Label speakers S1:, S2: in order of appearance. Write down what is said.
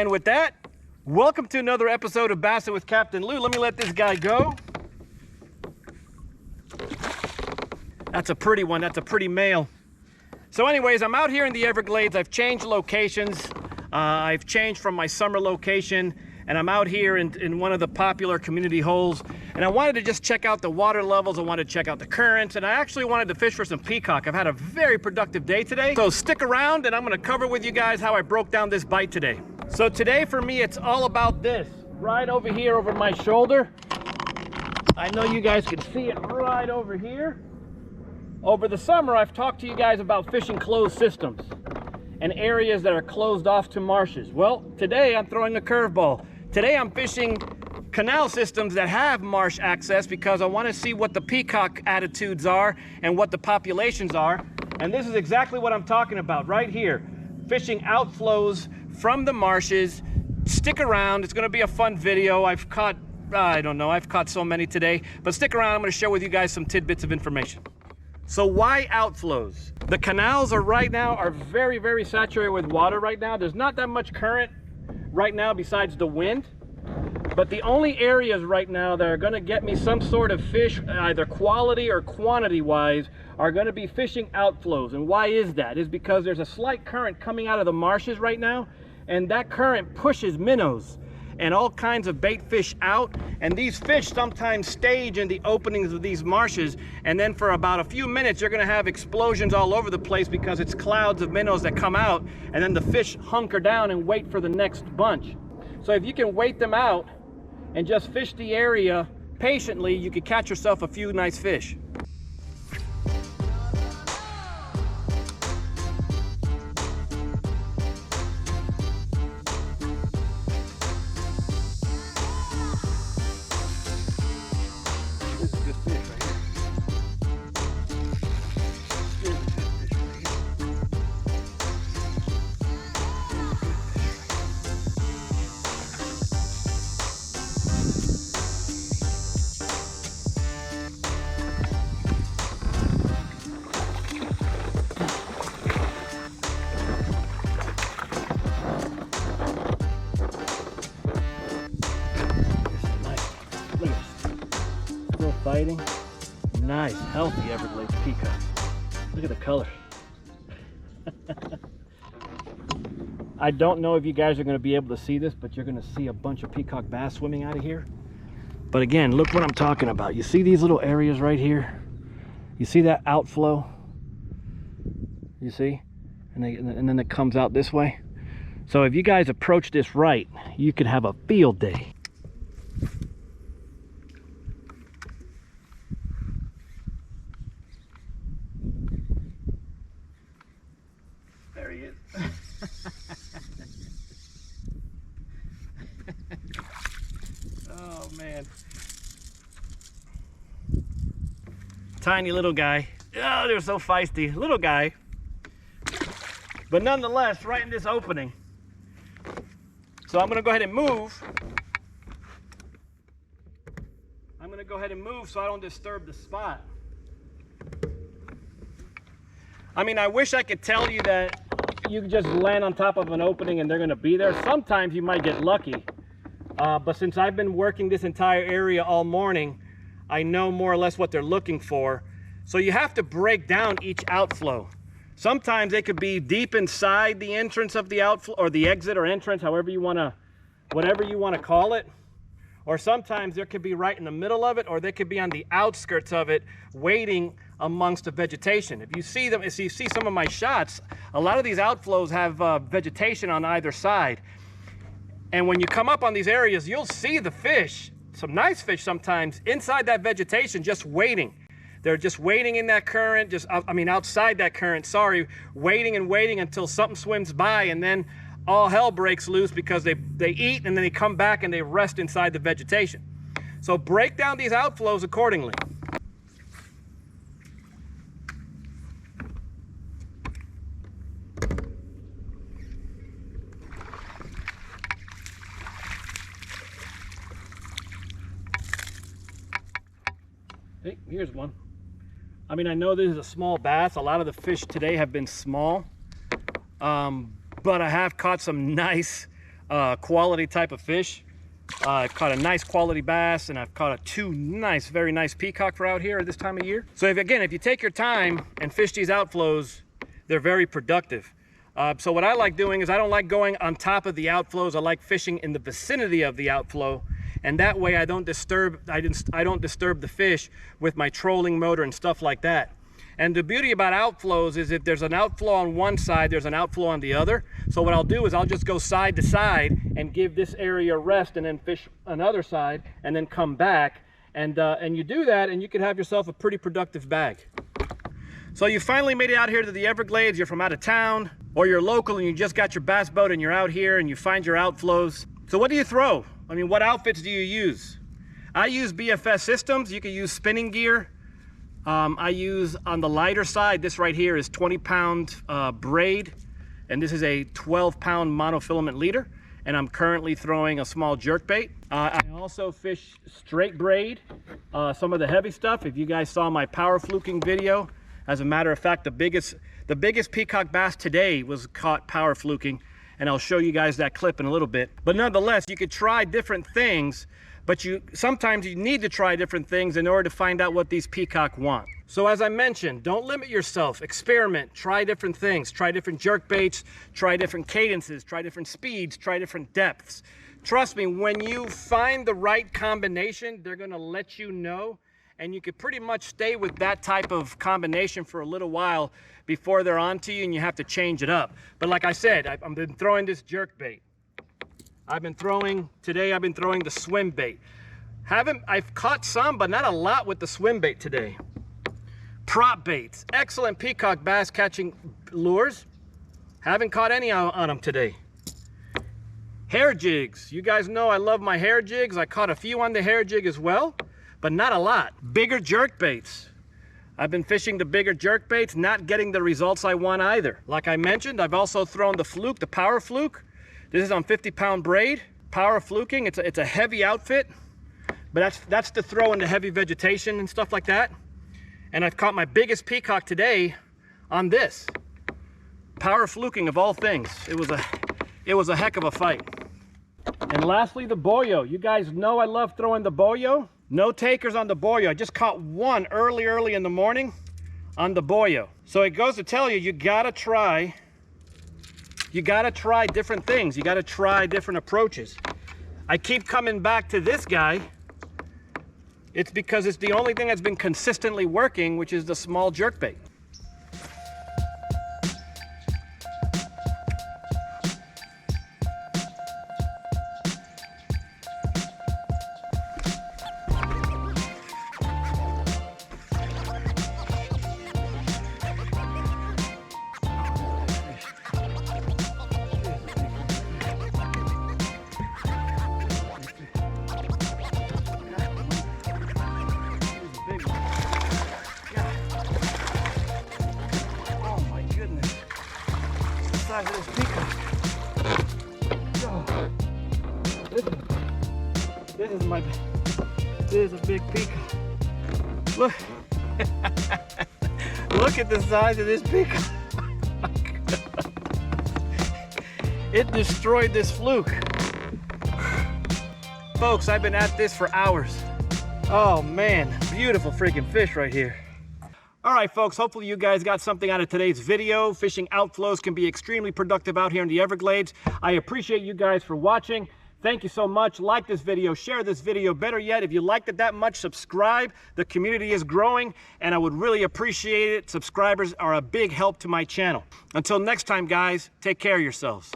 S1: And with that, welcome to another episode of Bassin with Captain Lou. Let me let this guy go. That's a pretty one. That's a pretty male. So anyways, I'm out here in the Everglades. I've changed locations. I've changed from my summer location, and I'm out here in one of the popular community holes. And I wanted to just check out the water levels. I wanted to check out the currents, and I actually wanted to fish for some peacock. I've had a very productive day today. So stick around, and I'm gonna cover with you guys how I broke down this bite today. So today for me, it's all about this. Right over here over my shoulder. I know you guys can see it right over here. Over the summer, I've talked to you guys about fishing closed systems and areas that are closed off to marshes. Well, today I'm throwing a curveball. Today I'm fishing canal systems that have marsh access because I want to see what the peacock attitudes are and what the populations are. And this is exactly what I'm talking about right here. Fishing outflows from the marshes. Stick around, it's going to be a fun video. I've caught so many today, but stick around. I'm going to share with you guys some tidbits of information. So why outflows? The canals right now are very, very saturated with water right now. There's not that much current right now besides the wind. But the only areas right now that are going to get me some sort of fish, either quality or quantity wise, are going to be fishing outflows. And why is that? Is because there's a slight current coming out of the marshes right now, and that current pushes minnows and all kinds of bait fish out, and these fish sometimes stage in the openings of these marshes, and then for about a few minutes you're going to have explosions all over the place because it's clouds of minnows that come out, and then the fish hunker down and wait for the next bunch. So if you can wait them out and just fish the area patiently, you could catch yourself a few nice fish. Fighting. Nice, healthy Everglades peacock. Look at the color. I don't know if you guys are going to be able to see this, but you're going to see a bunch of peacock bass swimming out of here. But again, look what I'm talking about. You see these little areas right here? You see that outflow? You see? And then it comes out this way. So if you guys approach this right, you could have a field day. There he is. Oh man. Tiny little guy. Oh, they're so feisty. Little guy. But nonetheless, right in this opening. So I'm gonna go ahead and move. I'm gonna go ahead and move so I don't disturb the spot. I mean, I wish I could tell you that you can just land on top of an opening and they're going to be there. Sometimes you might get lucky. But since I've been working this entire area all morning, I know more or less what they're looking for. So you have to break down each outflow. Sometimes they could be deep inside the entrance of the outflow, or the exit or entrance, however you want to, whatever you want to call it. Or sometimes there could be right in the middle of it, or they could be on the outskirts of it, waiting amongst the vegetation. If you see them, if you see some of my shots, a lot of these outflows have vegetation on either side. And when you come up on these areas, you'll see the fish, some nice fish sometimes, inside that vegetation, just waiting. They're just waiting in that current, outside that current, sorry, waiting and waiting until something swims by, and then all hell breaks loose because they eat and then they come back and they rest inside the vegetation. So break down these outflows accordingly. Hey, here's one. I mean, I know this is a small bass. A lot of the fish today have been small, but I have caught some nice quality type of fish. I've caught a nice quality bass, and I've caught two nice, very nice peacock for out here at this time of year. So if you take your time and fish these outflows, they're very productive. So what I like doing is I don't like going on top of the outflows. I like fishing in the vicinity of the outflow, and that way I don't disturb the fish with my trolling motor and stuff like that. And the beauty about outflows is if there's an outflow on one side, there's an outflow on the other. So what I'll do is I'll just go side to side and give this area a rest, and then fish another side and then come back. And you do that, and you can have yourself a pretty productive bag. So you finally made it out here to the Everglades. You're from out of town, or you're local and you just got your bass boat and you're out here and you find your outflows. So what do you throw? I mean, what outfits do you use? I use BFS systems. You can use spinning gear. I use, on the lighter side, this right here is 20-pound braid, and this is a 12-pound monofilament leader, and I'm currently throwing a small jerkbait. I also fish straight braid, some of the heavy stuff. If you guys saw my power fluking video, as a matter of fact, the biggest peacock bass today was caught power fluking, and I'll show you guys that clip in a little bit. But nonetheless, you could try different things, but sometimes you need to try different things in order to find out what these peacock want. So as I mentioned, don't limit yourself, experiment, try different things, try different jerk baits, try different cadences, try different speeds, try different depths. Trust me, when you find the right combination, they're gonna let you know, and you could pretty much stay with that type of combination for a little while before they're on to you and you have to change it up. But like I said, I've been throwing this jerk bait. Today I've been throwing the swim bait. I've caught some, but not a lot with the swim bait today. Prop baits, excellent peacock bass catching lures. Haven't caught any on them today. Hair jigs, you guys know I love my hair jigs. I caught a few on the hair jig as well, but not a lot. Bigger jerk baits. I've been fishing the bigger jerk baits, not getting the results I want either. Like I mentioned, I've also thrown the fluke, the power fluke. This is on 50-pound braid, power fluking. It's a heavy outfit, but that's to throw into heavy vegetation and stuff like that. And I've caught my biggest peacock today on this power fluking of all things. It was a heck of a fight. And lastly, the boyo. You guys know I love throwing the boyo. No takers on the boyo. I just caught one early in the morning on the boyo. So it goes to tell you, you gotta try different things. You gotta try different approaches. I keep coming back to this guy. It's because it's the only thing that's been consistently working, which is the small jerkbait. Size of this peacock. Oh, this is a big peacock. Look, look at the size of this peacock. It destroyed this fluke. Folks, I've been at this for hours. Oh man, beautiful freaking fish right here. All right, folks, hopefully you guys got something out of today's video. Fishing outflows can be extremely productive out here in the Everglades. I appreciate you guys for watching. Thank you so much. Like this video, share this video. Better yet, if you liked it that much, subscribe. The community is growing, and I would really appreciate it. Subscribers are a big help to my channel. Until next time, guys, take care of yourselves.